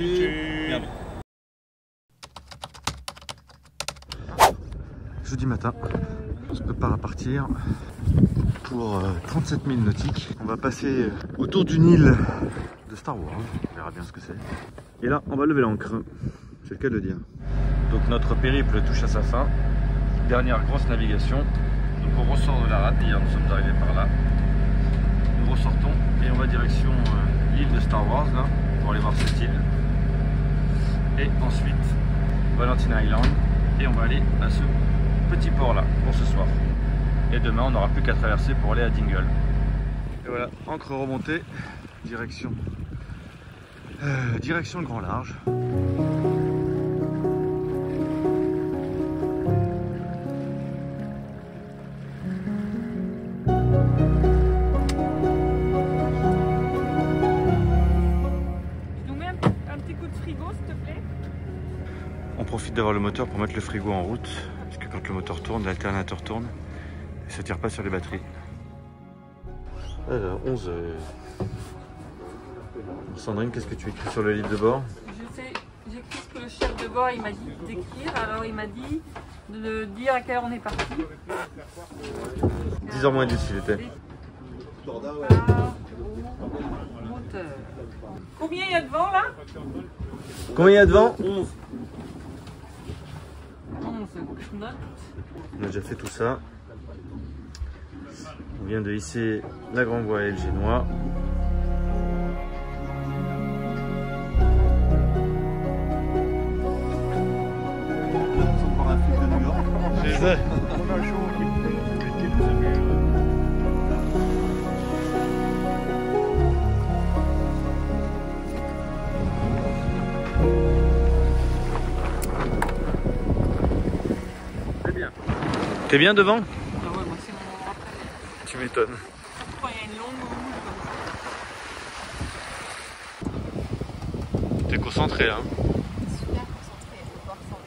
Merci. Jeudi matin, on se prépare à partir pour 37 000 nautiques. On va passer autour d'une île de Star Wars, on verra bien ce que c'est. Et là, on va lever l'ancre, c'est le cas de le dire. Donc notre périple touche à sa fin, dernière grosse navigation. Donc on ressort de la rade, hier nous sommes arrivés par là. Nous ressortons et on va direction l'île de Star Wars, là, pour aller voir cette île. Et ensuite, Valentine Island, et on va aller à ce petit port là pour ce soir. Et demain on n'aura plus qu'à traverser pour aller à Dingle. Et voilà, ancre remontée, direction le grand large. Tu nous mets un petit coup de frigo s'il te plaît? On profite d'avoir le moteur pour mettre le frigo en route, parce que quand le moteur tourne, l'alternateur tourne, et ça tire pas sur les batteries. Alors, 11 heures. Sandrine, qu'est-ce que tu écris sur le livre de bord? Je sais, j'écris ce que le chef de bord il m'a dit d'écrire, alors il m'a dit de dire à quelle heure on est parti. 10h moins 10 il était. Moteur. Combien il y a de vent là? Combien il y a de vent? 11. 11 knots. On a déjà fait tout ça. On vient de hisser la grande voile génois. T'es bien devant? Ah ouais, moi c'est mon après. Tu m'étonnes. Quand il y a une longue houle comme ça. T'es concentré hein? Super concentré, je vais voir ça.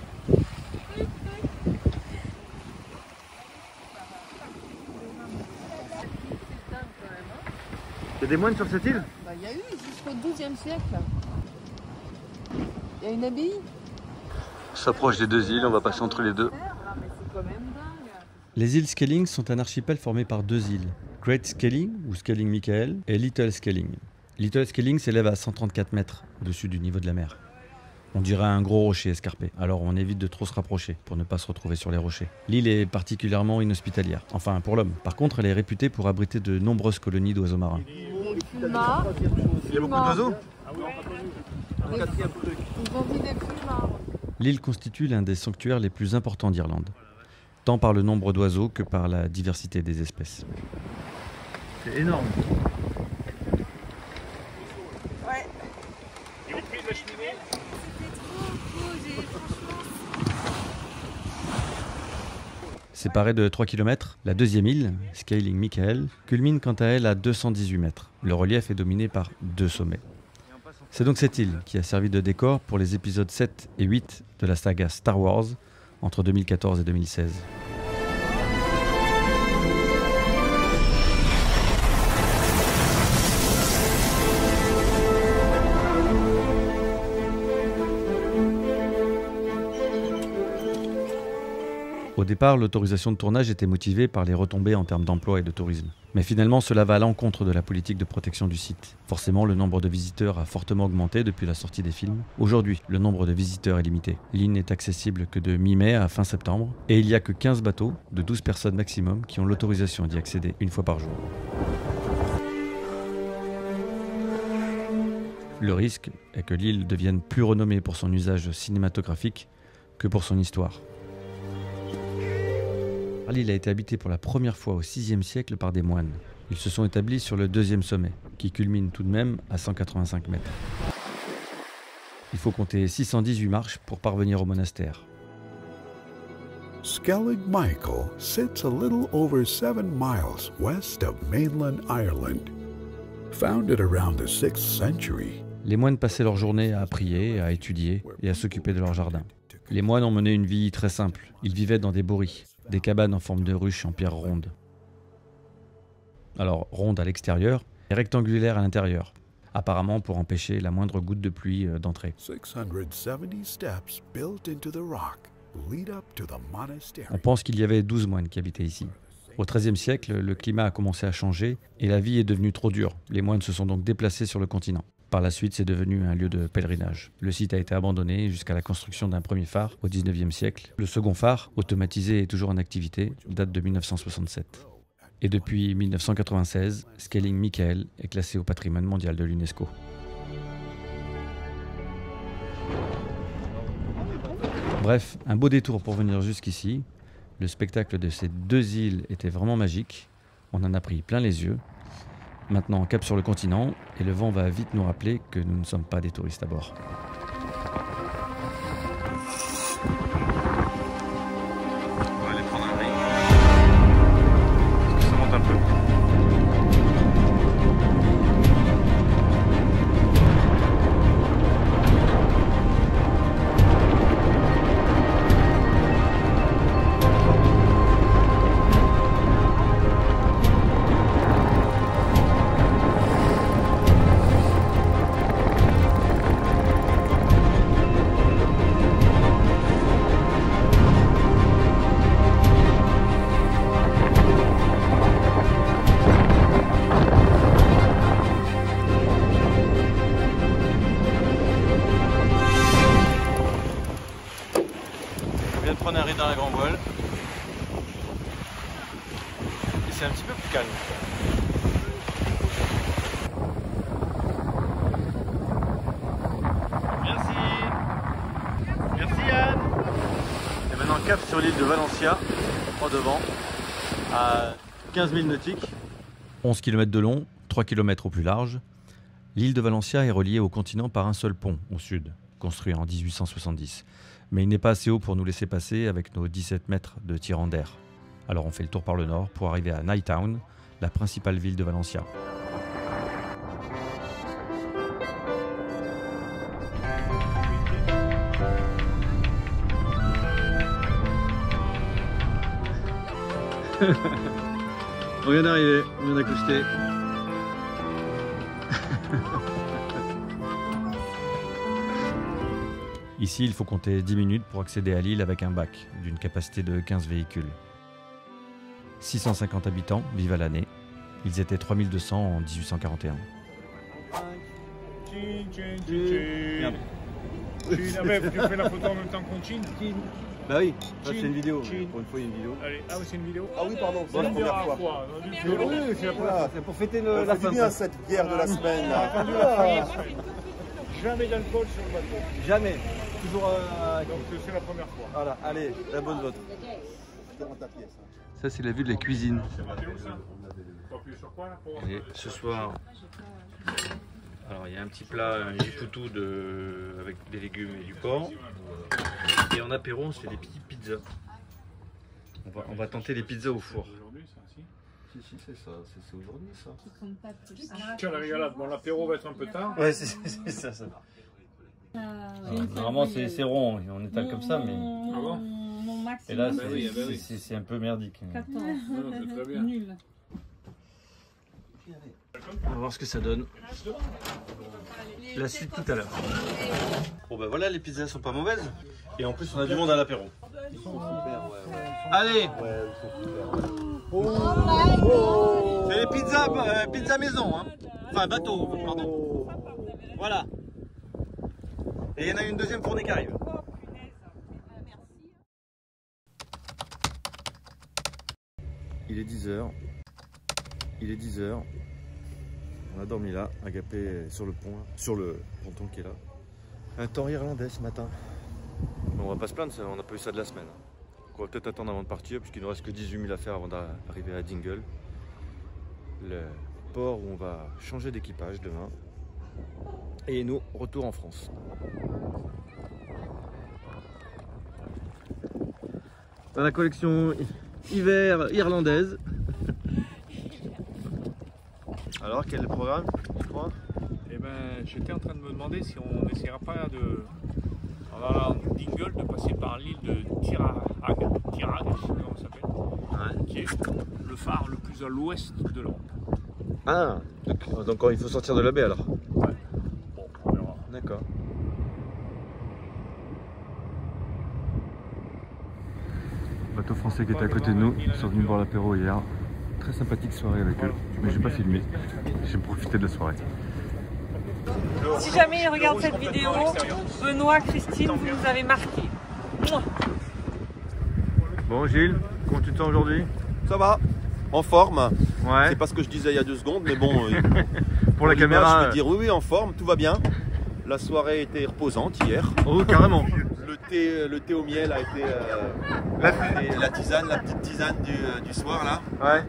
Il y a des moines sur cette île? Bah, il y a eu jusqu'au XIIe siècle. Il y a une abbaye. On s'approche des deux îles, on va passer entre les deux. Les îles Skelling sont un archipel formé par deux îles, Great Skelling ou Skelling Michael et Little Skelling. Little Skelling s'élève à 134 mètres au-dessus du niveau de la mer. On dirait un gros rocher escarpé, alors on évite de trop se rapprocher pour ne pas se retrouver sur les rochers. L'île est particulièrement inhospitalière, enfin pour l'homme. Par contre, elle est réputée pour abriter de nombreuses colonies d'oiseaux marins. Il y a beaucoup d'oiseaux? L'île constitue l'un des sanctuaires les plus importants d'Irlande, tant par le nombre d'oiseaux que par la diversité des espèces. C'est énorme. Ouais. Séparée de 3 km, la deuxième île, Skelling Michael, culmine quant à elle à 218 mètres. Le relief est dominé par deux sommets. C'est donc cette île qui a servi de décor pour les épisodes 7 et 8 de la saga Star Wars entre 2014 et 2016. Au départ, l'autorisation de tournage était motivée par les retombées en termes d'emploi et de tourisme. Mais finalement, cela va à l'encontre de la politique de protection du site. Forcément, le nombre de visiteurs a fortement augmenté depuis la sortie des films. Aujourd'hui, le nombre de visiteurs est limité. L'île n'est accessible que de mi-mai à fin septembre, et il n'y a que 15 bateaux, de 12 personnes maximum, qui ont l'autorisation d'y accéder une fois par jour. Le risque est que l'île devienne plus renommée pour son usage cinématographique que pour son histoire. L'île a été habitée pour la première fois au VIe siècle par des moines. Ils se sont établis sur le deuxième sommet, qui culmine tout de même à 185 mètres. Il faut compter 618 marches pour parvenir au monastère. Skellig Michael sits a little over 7 miles west of mainland Ireland. Founded around the 6th century, Les moines passaient leur journée à prier, à étudier et à s'occuper de leur jardin. Les moines ont mené une vie très simple. Ils vivaient dans des bourris, des cabanes en forme de ruche en pierre ronde. Alors, ronde à l'extérieur et rectangulaire à l'intérieur. apparemment pour empêcher la moindre goutte de pluie d'entrer. 670 steps built into the rock lead up to the monastery. On pense qu'il y avait 12 moines qui habitaient ici. Au XIIIe siècle, le climat a commencé à changer et la vie est devenue trop dure. Les moines se sont donc déplacés sur le continent. Par la suite, c'est devenu un lieu de pèlerinage. Le site a été abandonné jusqu'à la construction d'un premier phare au XIXe siècle. Le second phare, automatisé et toujours en activité, date de 1967. Et depuis 1996, Skelling Michael est classé au patrimoine mondial de l'UNESCO. Bref, un beau détour pour venir jusqu'ici. Le spectacle de ces deux îles était vraiment magique. On en a pris plein les yeux. Maintenant, cap sur le continent, et le vent va vite nous rappeler que nous ne sommes pas des touristes à bord. On va aller prendre un riz. Parce que ça monte un peu. On vient de prendre un riz dans la grand voile. Et c'est un petit peu plus calme. Merci. Merci Yann. Et maintenant cap sur l'île de Valencia, en devant, à 15 000 nautiques. 11 km de long, 3 km au plus large, l'île de Valencia est reliée au continent par un seul pont, au sud, construit en 1870. Mais il n'est pas assez haut pour nous laisser passer avec nos 17 mètres de tirant d'air. Alors on fait le tour par le nord pour arriver à Night Town, la principale ville de Valencia. On vient d'arriver, on vient d'accoster. Ici, il faut compter 10 minutes pour accéder à l'île avec un bac d'une capacité de 15 véhicules. 650 habitants vivent à l'année. Ils étaient 3200 en 1841. Merde. Tu fais la photo en même temps qu'on chine. Bah oui, ça Chin. c'est une vidéo. Chin. Pour une fois, il y a une vidéo. Allez, ah oui, c'est une vidéo. Ah oui, pardon, c'est C'est la une première dernière fois. fois. Oui, c'est la première fois. C'est pour fêter Ça la fait fin. bien cette guerre de la semaine là. Jamais d'alcool sur le bateau. Jamais. Toujours. Donc c'est la première fois. Voilà, allez, la bonne vote. Dans ta pièce. Ça, c'est la vue de la cuisine. C'est Mathéo ça. Faut appuyer sur quoi là pour... Et ce soir, alors il y a un petit plat, un jipoutou avec des légumes et du porc. Et en apéro, on se fait des petites pizzas. On va tenter les pizzas au four. Aujourd'hui ça, si. Si, c'est ça, c'est aujourd'hui ça. Tiens la régalade, bon l'apéro va être un peu tard. Ouais, c'est ça. Normalement, c'est rond, on étale comme ça, mais. Ah bon? Mon maximum, Et là, bah oui, bah oui. c'est un peu merdique. 14. Non, c'est très bien. Nul. On va voir ce que ça donne. La suite tout à l'heure. Bon ben voilà, les pizzas sont pas mauvaises. Et en plus, on a du monde à l'apéro. Ils sont super, ouais. Allez, Ouais, ils sont super. Ouais. c'est les pizzas, pizza maison, hein. Enfin bateau, pardon. Voilà. Et il y en a une deuxième fournée qui arrive. Il est 10h. Il est 10h. On a dormi là, agapé sur le pont, là, sur le ponton qui est là. Un temps irlandais ce matin. Mais on va pas se plaindre, on n'a pas eu ça de la semaine. Donc on va peut-être attendre avant de partir, puisqu'il ne reste que 18 000 à faire avant d'arriver à Dingle. Le port où on va changer d'équipage demain. Et nous, retour en France. Dans la collection hiver irlandaise. Alors, quel est le programme, tu crois? Eh ben, j'étais en train de me demander si on n'essaiera pas de, en allant à Dingle, de passer par l'île de Tirag, je sais pas comment ça s'appelle, qui est le phare le plus à l'ouest de l'Europe. Ah, donc il faut sortir de la baie alors. Ouais. Bateau français qui était à côté de nous, ils sont venus boire l'apéro hier. Très sympathique soirée avec eux, mais j'ai pas filmé, j'ai profité de la soirée. Si jamais il regarde cette vidéo, Benoît, Christine, vous nous avez marqué. Bon Gilles, comment tu te sens aujourd'hui? Ça va, en forme. Ouais. C'est pas ce que je disais il y a 2 secondes, mais bon. Pour la caméra. Je vais dire oui, en forme, tout va bien. La soirée était reposante hier. Oh, carrément. Le thé au miel a été la tisane, la petite tisane du soir là. Ouais.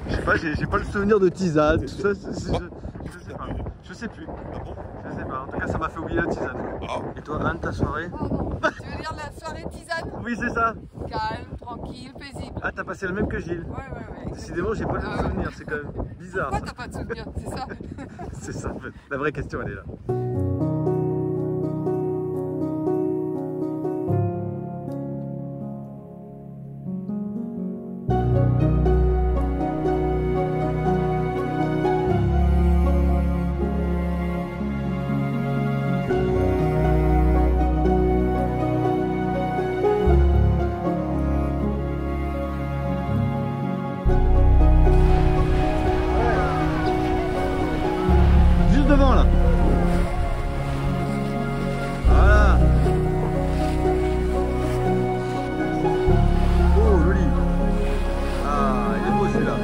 Je sais pas, j'ai pas le souvenir de tisane, tout ça, je sais pas. Je sais plus. Ah bon? Je sais pas, en tout cas ça m'a fait oublier la tisane. Ah. Et toi Anne, ta soirée? Tu veux dire la soirée tisane? Oui c'est ça. Calme, tranquille, paisible. Ah t'as passé le même que Gilles. Ouais. Décidément j'ai pas le même souvenir, c'est quand même bizarre. Pourquoi t'as pas de souvenir? C'est ça? C'est ça en fait, la vraie question elle est là. Devant là. Voilà. Oh joli. Ah il est beau celui-là.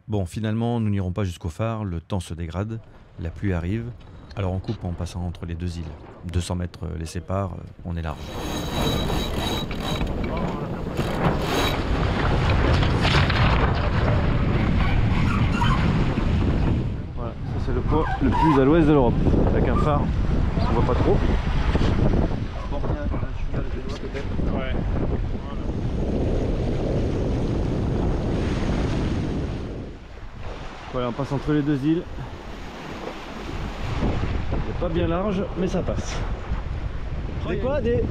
Bon, finalement, nous n'irons pas jusqu'au phare, le temps se dégrade, la pluie arrive, alors on coupe en passant entre les 2 îles. 200 mètres les séparent, on est large. Voilà, ça c'est le port le plus à l'ouest de l'Europe, avec un phare, on voit pas trop. Bon, il y a un cheval génois peut-être. Ouais. Voilà, on passe entre les 2 îles. C'est pas bien large, mais ça passe. Des quoi? Des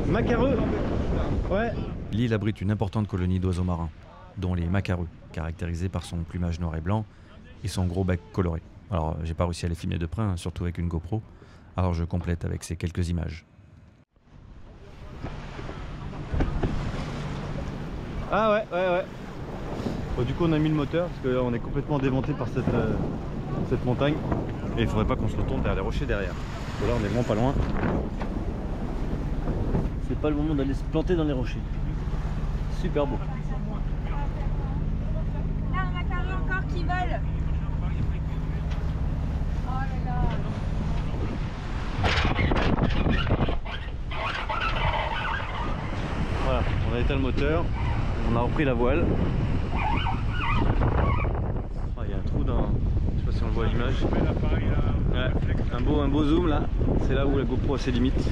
macareux? Ouais. L'île abrite une importante colonie d'oiseaux marins, dont les macareux, caractérisés par son plumage noir et blanc et son gros bec coloré. Alors, j'ai pas réussi à les filmer de près, hein, surtout avec une GoPro, alors je complète avec ces quelques images. Ah ouais. Bon, du coup on a mis le moteur parce que là on est complètement démonté par cette montagne. Et il faudrait pas qu'on se retourne vers les rochers derrière. Parce que là on est vraiment pas loin. C'est pas le moment d'aller se planter dans les rochers. Super beau. Là, un macareux encore qui vole. Oh là là. Voilà, on a éteint le moteur, on a repris la voile. Ah, il y a un trou dans... Je sais pas si on le voit à l'image. Ouais, un beau zoom là, c'est là où la GoPro a ses limites.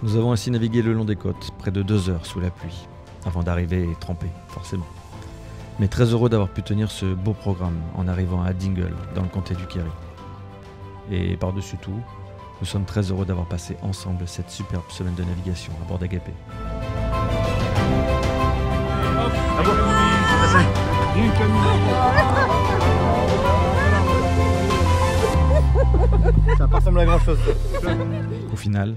Nous avons ainsi navigué le long des côtes, près de 2 heures sous la pluie, avant d'arriver trempés, forcément. Mais très heureux d'avoir pu tenir ce beau programme en arrivant à Dingle, dans le comté du Kerry. Et par-dessus tout, nous sommes très heureux d'avoir passé ensemble cette superbe semaine de navigation à bord d'Agapé. Ah bon? Ça n'a pas ressemblé à grand chose. Au final,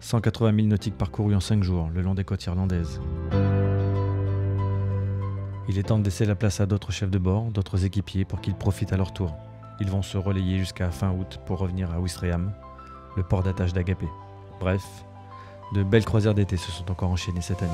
180 000 nautiques parcourus en 5 jours le long des côtes irlandaises. Il est temps de laisser la place à d'autres chefs de bord, d'autres équipiers pour qu'ils profitent à leur tour. Ils vont se relayer jusqu'à fin août pour revenir à Ouistreham, le port d'attache d'Agapé. Bref, de belles croisières d'été se sont encore enchaînées cette année.